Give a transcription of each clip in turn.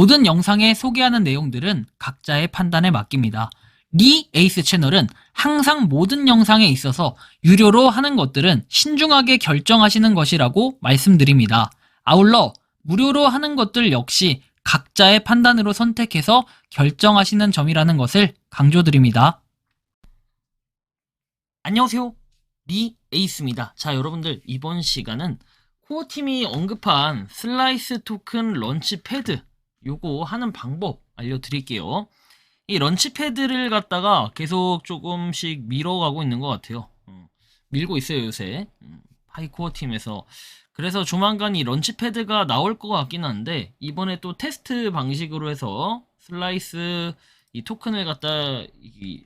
모든 영상에 소개하는 내용들은 각자의 판단에 맡깁니다. 리 에이스 채널은 항상 모든 영상에 있어서 유료로 하는 것들은 신중하게 결정하시는 것이라고 말씀드립니다. 아울러 무료로 하는 것들 역시 각자의 판단으로 선택해서 결정하시는 점이라는 것을 강조드립니다. 안녕하세요. 리 에이스입니다. 자, 여러분들 이번 시간은 코어팀이 언급한 슬라이스 토큰 런치패드 요거 하는 방법 알려드릴게요. 이 런치패드를 갖다가 계속 조금씩 밀어가고 있는 것 같아요. 밀고 있어요 요새 하이코어 팀에서. 그래서 조만간 이 런치패드가 나올 것 같긴 한데, 이번에 또 테스트 방식으로 해서 슬라이스 이 토큰을 갖다 이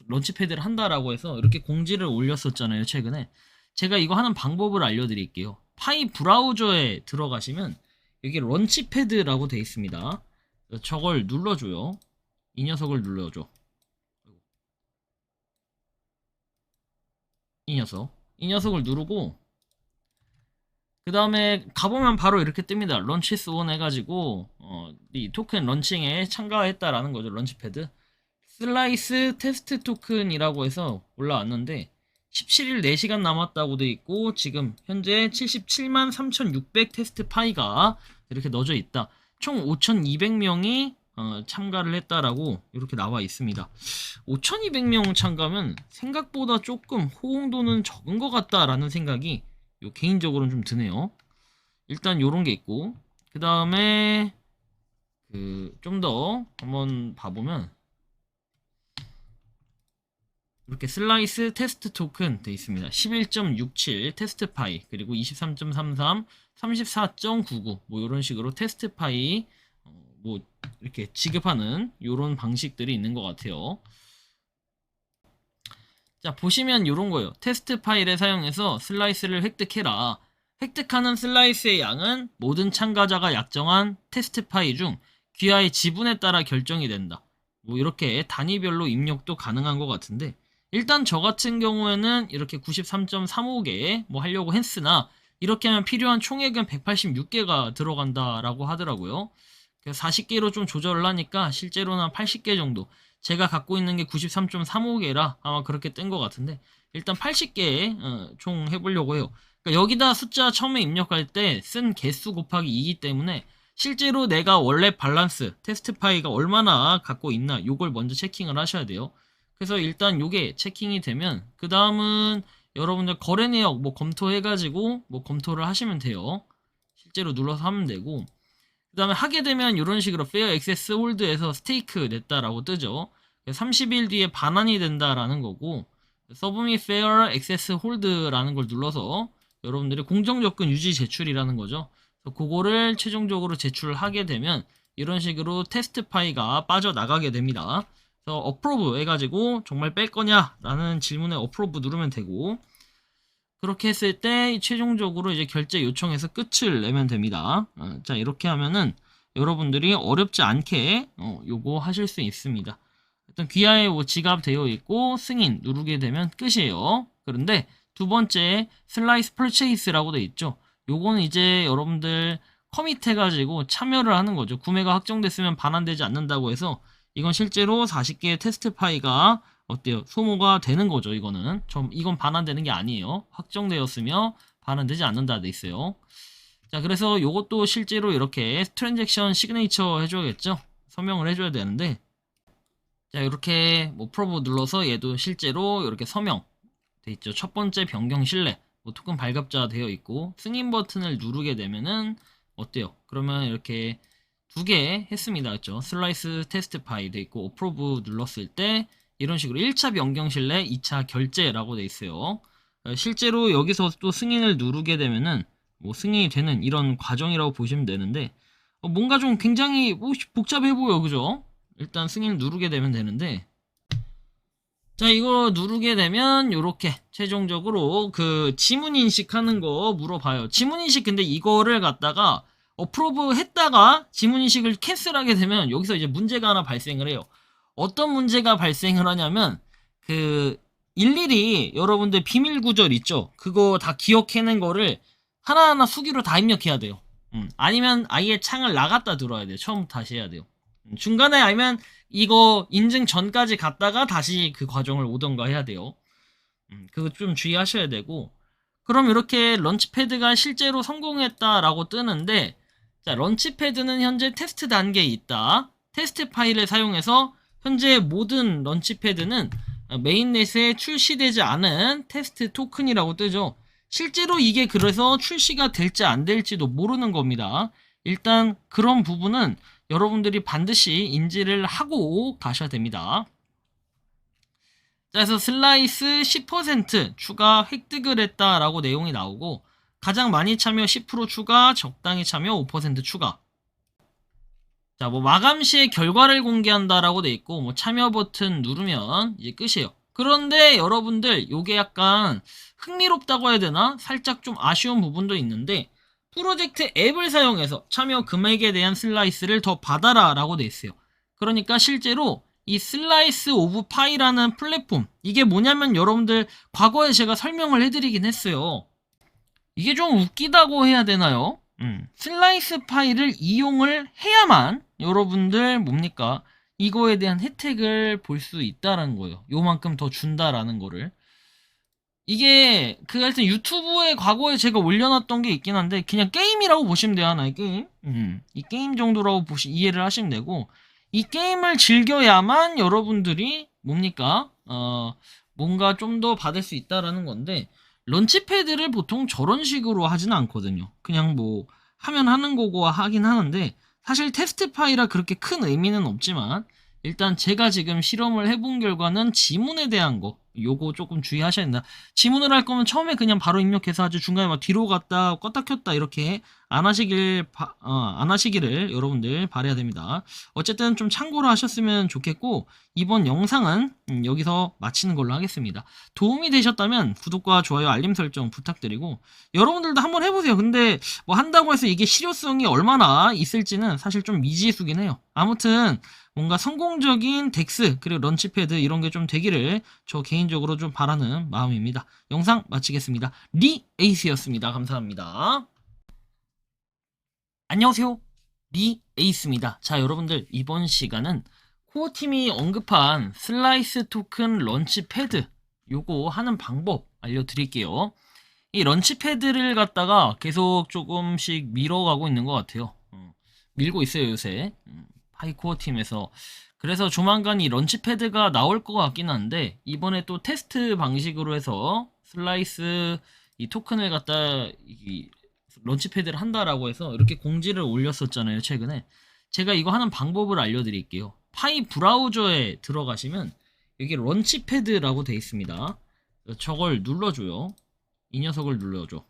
런치패드를 한다라고 해서 이렇게 공지를 올렸었잖아요 최근에. 제가 이거 하는 방법을 알려드릴게요. 파이 브라우저에 들어가시면 여기 런치패드라고 되어 있습니다. 저걸 눌러줘요. 이 녀석을 눌러줘. 이 녀석을 누르고 그 다음에 가보면 바로 이렇게 뜹니다. 런치스 온 해가지고 이 토큰 런칭에 참가했다라는 거죠. 런치패드 슬라이스 테스트 토큰이라고 해서 올라왔는데 17일 4시간 남았다고 돼 있고, 지금 현재 77만 3,600 테스트 파이가 이렇게 넣어져 있다. 총 5,200명이 참가를 했다라고 이렇게 나와 있습니다. 5,200명 참가면 생각보다 조금 호응도는 적은 것 같다라는 생각이 개인적으로는 좀 드네요. 일단 요런 게 있고, 그 다음에 좀 더 한번 봐보면 이렇게 슬라이스 테스트 토큰 돼 있습니다. 11.67 테스트 파이, 그리고 23.33, 34.99 뭐 이런 식으로 테스트 파이 뭐 이렇게 지급하는 이런 방식들이 있는 것 같아요. 자, 보시면 이런 거예요. 테스트 파일을 사용해서 슬라이스를 획득해라. 획득하는 슬라이스의 양은 모든 참가자가 약정한 테스트 파이 중 귀하의 지분에 따라 결정이 된다. 뭐 이렇게 단위별로 입력도 가능한 것 같은데, 일단 저 같은 경우에는 이렇게 93.35개 뭐 하려고 했으나, 이렇게 하면 필요한 총액은 186개가 들어간다라고 하더라고요. 40개로 좀 조절을 하니까 실제로는 80개 정도, 제가 갖고 있는 게 93.35개라 아마 그렇게 뜬 것 같은데, 일단 80개 총 해보려고 해요. 그러니까 여기다 숫자 처음에 입력할 때 쓴 개수 곱하기 2이기 때문에 실제로 내가 원래 밸런스 테스트 파이가 얼마나 갖고 있나 요걸 먼저 체킹을 하셔야 돼요. 그래서 일단 요게 체킹이 되면 그 다음은 여러분들 거래 내역 뭐 검토해가지고 뭐 검토를 하시면 돼요. 실제로 눌러서 하면 되고, 그 다음에 하게 되면 이런 식으로 페어 액세스 홀드에서 스테이크 냈다라고 뜨죠. 30일 뒤에 반환이 된다라는 거고, 서브미 페어 액세스 홀드라는 걸 눌러서 여러분들이 공정접근 유지 제출이라는 거죠. 그래서 그거를 최종적으로 제출하게 되면 이런 식으로 테스트 파이가 빠져나가게 됩니다. 그래서 어프로브 해가지고 정말 뺄 거냐 라는 질문에 어프로브 누르면 되고, 그렇게 했을 때 최종적으로 이제 결제 요청해서 끝을 내면 됩니다. 자, 이렇게 하면은 여러분들이 어렵지 않게 요거 하실 수 있습니다. 일단 귀하에 뭐 지갑되어 있고 승인 누르게 되면 끝이에요. 그런데 두 번째 슬라이스 퍼체이스라고 돼 있죠. 요거는 이제 여러분들 커밋 해가지고 참여를 하는 거죠. 구매가 확정됐으면 반환되지 않는다고 해서 이건 실제로 40개의 테스트 파이가 어때요? 소모가 되는 거죠. 이건 반환되는 게 아니에요. 확정되었으며 반환되지 않는다 돼 있어요. 자, 그래서 요것도 실제로 이렇게 트랜잭션 시그네이처 해줘야겠죠. 서명을 해줘야 되는데, 자, 이렇게 뭐 프로브 눌러서 얘도 실제로 이렇게 서명 돼 있죠. 첫 번째 변경 신뢰 뭐 토큰 발급자 되어 있고, 승인 버튼을 누르게 되면은 어때요? 그러면 이렇게 두 개 했습니다. 그렇죠? 슬라이스 테스트 파이 돼 있고, 어프로브 눌렀을 때 이런 식으로 1차 변경 신뢰, 2차 결제라고 돼 있어요. 실제로 여기서 또 승인을 누르게 되면은 뭐 승인이 되는 이런 과정이라고 보시면 되는데, 뭔가 좀 굉장히 복잡해 보여, 그죠? 일단 승인을 누르게 되면 되는데, 자, 이거 누르게 되면 요렇게 최종적으로 그 지문 인식하는 거 물어봐요. 지문 인식, 근데 이거를 갖다가 어프로브 했다가 지문 인식을 캔슬하게 되면 여기서 이제 문제가 하나 발생을 해요. 어떤 문제가 발생을 하냐면, 일일이 여러분들 비밀 구절 있죠? 그거 다 기억해낸 거를 하나하나 수기로 다 입력해야 돼요. 아니면 아예 창을 나갔다 들어야 돼요. 처음부터 다시 해야 돼요. 중간에 아니면 이거 인증 전까지 갔다가 다시 그 과정을 오던가 해야 돼요. 그거 좀 주의하셔야 되고. 그럼 이렇게 런치패드가 실제로 성공했다라고 뜨는데, 자, 런치패드는 현재 테스트 단계에 있다. 테스트 파일을 사용해서 현재 모든 런치패드는 메인넷에 출시되지 않은 테스트 토큰이라고 뜨죠. 실제로 이게 그래서 출시가 될지 안 될지도 모르는 겁니다. 일단 그런 부분은 여러분들이 반드시 인지를 하고 가셔야 됩니다. 자, 그래서 슬라이스 10% 추가 획득을 했다라고 내용이 나오고, 가장 많이 참여 10% 추가, 적당히 참여 5% 추가. 자, 뭐 마감 시에 결과를 공개한다라고 돼 있고, 뭐 참여 버튼 누르면 이제 끝이에요. 그런데 여러분들 요게 약간 흥미롭다고 해야 되나? 살짝 좀 아쉬운 부분도 있는데, 프로젝트 앱을 사용해서 참여 금액에 대한 슬라이스를 더 받아라 라고 돼 있어요. 그러니까 실제로 이 슬라이스 오브 파이라는 플랫폼, 이게 뭐냐면 여러분들 과거에 제가 설명을 해드리긴 했어요. 이게 좀 웃기다고 해야 되나요? 슬라이스 파일을 이용을 해야만 여러분들 뭡니까? 이거에 대한 혜택을 볼 수 있다라는 거예요. 요만큼 더 준다라는 거를. 이게 하여튼 유튜브에 과거에 제가 올려놨던 게 있긴 한데 그냥 게임이라고 보시면 돼요. 하나의 게임. 이 게임 정도라고 이해를 하시면 되고, 이 게임을 즐겨야만 여러분들이 뭡니까? 뭔가 좀 더 받을 수 있다라는 건데, 런치패드를 보통 저런 식으로 하지는 않거든요. 그냥 뭐 하면 하는 거고 하긴 하는데, 사실 테스트 파일이라 그렇게 큰 의미는 없지만, 일단 제가 지금 실험을 해본 결과는 지문에 대한 거, 요거 조금 주의하셔야 된다. 지문을 할 거면 처음에 그냥 바로 입력해서 하지, 중간에 막 뒤로 갔다 껐다 켰다 이렇게 안 하시기를 여러분들 바라야 됩니다. 어쨌든 좀 참고를 하셨으면 좋겠고, 이번 영상은 여기서 마치는 걸로 하겠습니다. 도움이 되셨다면 구독과 좋아요, 알림 설정 부탁드리고, 여러분들도 한번 해보세요. 근데 뭐 한다고 해서 이게 실효성이 얼마나 있을지는 사실 좀 미지수긴 해요. 아무튼 뭔가 성공적인 덱스 그리고 런치패드 이런 게 좀 되기를 저 개인적으로 좀 바라는 마음입니다. 영상 마치겠습니다. 리에이스였습니다. 감사합니다. 안녕하세요. 리에이스입니다. 자, 여러분들 이번 시간은 코어팀이 언급한 슬라이스 토큰 런치패드 요거 하는 방법 알려드릴게요. 이 런치패드를 갖다가 계속 조금씩 밀어가고 있는 것 같아요. 밀고 있어요 요새. 파이코어 팀에서. 그래서 조만간 이 런치패드가 나올 것 같긴 한데, 이번에 또 테스트 방식으로 해서 슬라이스 이 토큰을 갖다 이 런치패드를 한다라고 해서 이렇게 공지를 올렸었잖아요 최근에. 제가 이거 하는 방법을 알려드릴게요. 파이 브라우저에 들어가시면 여기 런치패드라고 돼 있습니다. 저걸 눌러줘요. 이 녀석을 눌러줘.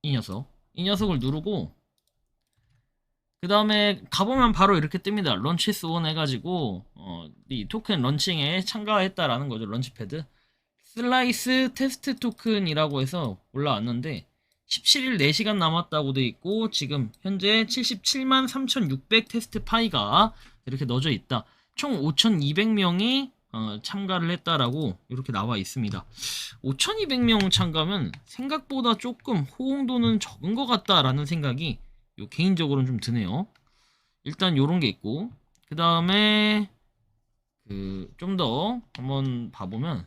이 녀석을 누르고, 그 다음에 가보면 바로 이렇게 뜹니다. 런치스 온 해가지고 이 토큰 런칭에 참가했다라는 거죠. 런치패드 슬라이스 테스트 토큰이라고 해서 올라왔는데 17일 4시간 남았다고 돼 있고, 지금 현재 77만 3,600 테스트 파이가 이렇게 넣어져 있다. 총 5,200명이 참가를 했다라고 이렇게 나와 있습니다. 5,200명 참가면 생각보다 조금 호응도는 적은 것 같다라는 생각이 개인적으로는 좀 드네요. 일단 요런 게 있고, 그 다음에 좀 더 한번 봐보면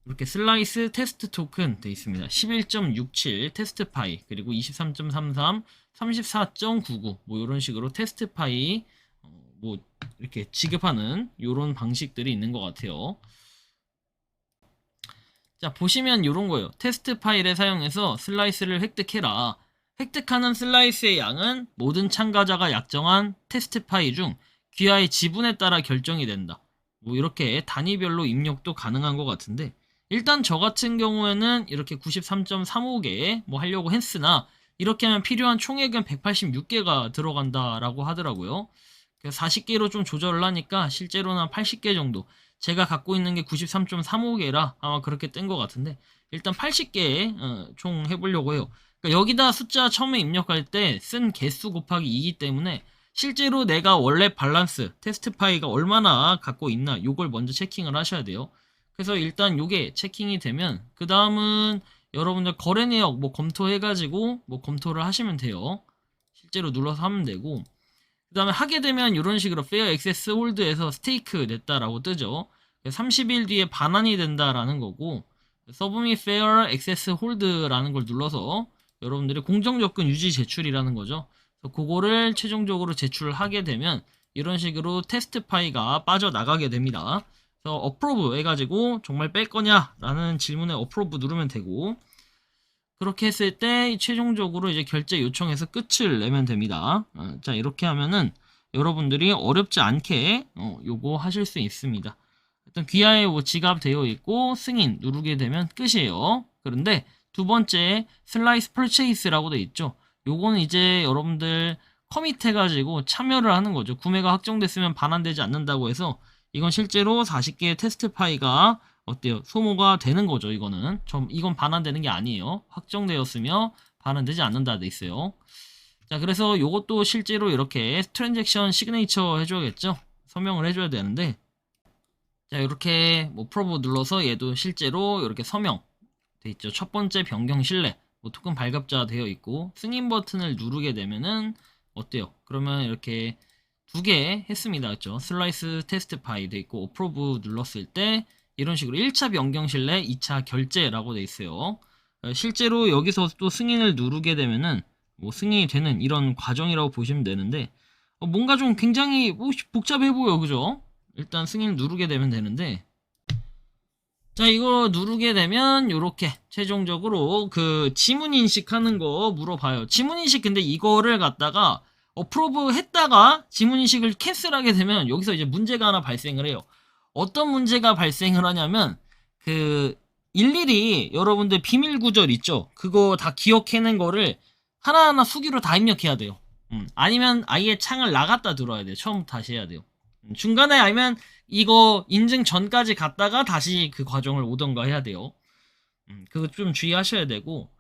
이렇게 슬라이스 테스트 토큰 돼 있습니다. 11.67 테스트 파이, 그리고 23.33, 34.99 뭐 이런 식으로 테스트 파이 뭐 이렇게 지급하는 요런 방식들이 있는 것 같아요. 자, 보시면 요런 거예요. 테스트 파일을 사용해서 슬라이스를 획득해라. 획득하는 슬라이스의 양은 모든 참가자가 약정한 테스트 파일 중 귀하의 지분에 따라 결정이 된다. 뭐 이렇게 단위별로 입력도 가능한 것 같은데, 일단 저 같은 경우에는 이렇게 93.35개 뭐 하려고 했으나, 이렇게 하면 필요한 총액은 186개가 들어간다라고 하더라고요. 40개로 좀 조절을 하니까 실제로는 한 80개 정도. 제가 갖고 있는 게 93.35개라 아마 그렇게 뜬 것 같은데, 일단 80개 총 해보려고 해요. 그러니까 여기다 숫자 처음에 입력할 때 쓴 개수 곱하기 2이기 때문에 실제로 내가 원래 밸런스 테스트 파이가 얼마나 갖고 있나 요걸 먼저 체킹을 하셔야 돼요. 그래서 일단 요게 체킹이 되면 그 다음은 여러분들 거래 내역 뭐 검토해가지고 뭐 검토를 하시면 돼요. 실제로 눌러서 하면 되고, 그 다음에 하게 되면 이런 식으로 fair access hold에서 스테이크 냈다라고 뜨죠. 30일 뒤에 반환이 된다라는 거고, 서브미 fair access hold라는 걸 눌러서 여러분들이 공정 접근 유지 제출이라는 거죠. 그래서 그거를 최종적으로 제출하게 되면 이런 식으로 테스트 파이가 빠져나가게 됩니다. 그래서 어프로브 해가지고 정말 뺄 거냐라는 질문에 어프로브 누르면 되고, 그렇게 했을 때 최종적으로 이제 결제 요청해서 끝을 내면 됩니다. 자, 이렇게 하면은 여러분들이 어렵지 않게 요거 하실 수 있습니다. 일단 귀하에 뭐 지갑되어 있고 승인 누르게 되면 끝이에요. 그런데 두 번째 슬라이스 퍼체이스라고 돼 있죠. 요거는 이제 여러분들 커밋 해가지고 참여를 하는 거죠. 구매가 확정됐으면 반환되지 않는다고 해서 이건 실제로 40개의 테스트 파이가 어때요? 소모가 되는 거죠. 이건 반환되는 게 아니에요. 확정되었으며 반환되지 않는다 돼 있어요. 자, 그래서 요것도 실제로 이렇게 트랜잭션 시그네이처 해줘야겠죠. 서명을 해줘야 되는데, 자, 이렇게 뭐 프로브 눌러서 얘도 실제로 이렇게 서명 돼 있죠. 첫 번째 변경 신뢰, 뭐 토큰 발급자 되어 있고, 승인 버튼을 누르게 되면은 어때요? 그러면 이렇게 두 개 했습니다. 그렇죠? 슬라이스 테스트 파이 돼 있고, 어프로브 눌렀을 때 이런 식으로 1차 변경 신뢰, 2차 결제라고 돼 있어요. 실제로 여기서 또 승인을 누르게 되면은 뭐 승인이 되는 이런 과정이라고 보시면 되는데, 뭔가 좀 굉장히 복잡해 보여, 그죠? 일단 승인을 누르게 되면 되는데, 자, 이거 누르게 되면 요렇게 최종적으로 그 지문 인식하는 거 물어봐요. 지문 인식, 근데 이거를 갖다가 어프로브 했다가 지문 인식을 캔슬하게 되면 여기서 이제 문제가 하나 발생을 해요. 어떤 문제가 발생을 하냐면, 그 일일이 여러분들 비밀 구절 있죠? 그거 다 기억해낸 거를 하나하나 수기로 다 입력해야 돼요. 아니면 아예 창을 나갔다 들어야 돼요. 처음부터 다시 해야 돼요. 중간에 아니면 이거 인증 전까지 갔다가 다시 그 과정을 오던가 해야 돼요. 그거 좀 주의하셔야 되고,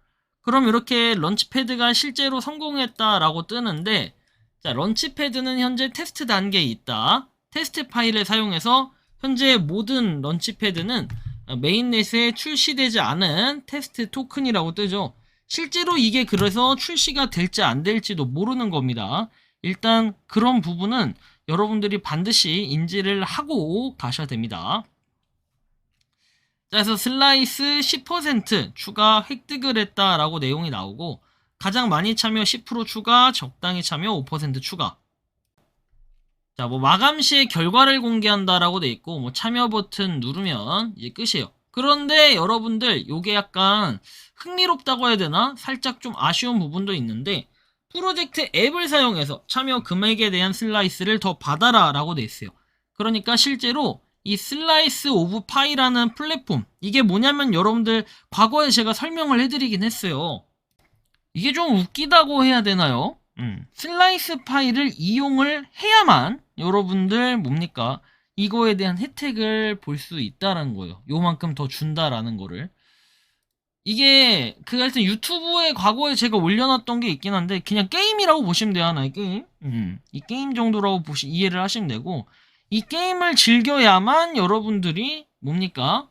그럼 이렇게 런치패드가 실제로 성공했다라고 뜨는데, 자, 런치패드는 현재 테스트 단계에 있다. 테스트 파일을 사용해서 현재 모든 런치패드는 메인넷에 출시되지 않은 테스트 토큰이라고 뜨죠. 실제로 이게 그래서 출시가 될지 안 될지도 모르는 겁니다. 일단 그런 부분은 여러분들이 반드시 인지를 하고 가셔야 됩니다. 자, 그래서 슬라이스 10% 추가 획득을 했다라고 내용이 나오고, 가장 많이 참여 10% 추가, 적당히 참여 5% 추가. 자, 뭐 마감 시에 결과를 공개한다라고 돼 있고, 뭐 참여 버튼 누르면 이제 끝이에요. 그런데 여러분들 요게 약간 흥미롭다고 해야 되나? 살짝 좀 아쉬운 부분도 있는데, 프로젝트 앱을 사용해서 참여 금액에 대한 슬라이스를 더 받아라 라고 돼 있어요. 그러니까 실제로 이 슬라이스 오브 파이라는 플랫폼, 이게 뭐냐면 여러분들 과거에 제가 설명을 해드리긴 했어요. 이게 좀 웃기다고 해야 되나요? 슬라이스 파이를 이용을 해야만 여러분들 뭡니까? 이거에 대한 혜택을 볼 수 있다는 거예요. 요만큼 더 준다라는 거를. 이게 하여튼 유튜브에 과거에 제가 올려놨던 게 있긴 한데, 그냥 게임이라고 보시면 돼요. 하나의 게임. 이 게임 정도라고 이해를 하시면 되고, 이 게임을 즐겨야만 여러분들이 뭡니까?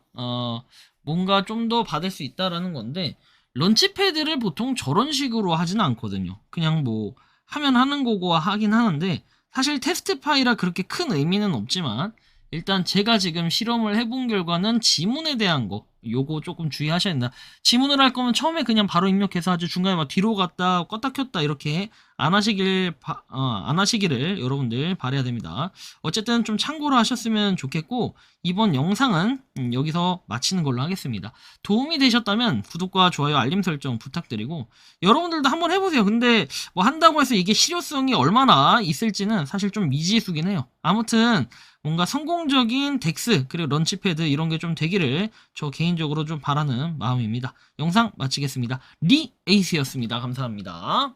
뭔가 좀 더 받을 수 있다라는 건데, 런치패드를 보통 저런 식으로 하진 않거든요. 그냥 뭐 하면 하는 거고 하긴 하는데, 사실 테스트 파이라 그렇게 큰 의미는 없지만, 일단 제가 지금 실험을 해본 결과는 지문에 대한 거, 요거 조금 주의하셔야 된다. 지문을 할 거면 처음에 그냥 바로 입력해서 아주 중간에 막 뒤로 갔다 껐다 켰다 이렇게 안 하시기를 여러분들 바라야 됩니다. 어쨌든 좀 참고로 하셨으면 좋겠고, 이번 영상은 여기서 마치는 걸로 하겠습니다. 도움이 되셨다면 구독과 좋아요, 알림 설정 부탁드리고, 여러분들도 한번 해보세요. 근데 뭐 한다고 해서 이게 실효성이 얼마나 있을지는 사실 좀 미지수긴 해요. 아무튼 뭔가 성공적인 덱스 그리고 런치패드 이런 게 좀 되기를 저 개인적으로 좀 바라는 마음입니다. 영상 마치겠습니다. 리에이스였습니다. 감사합니다.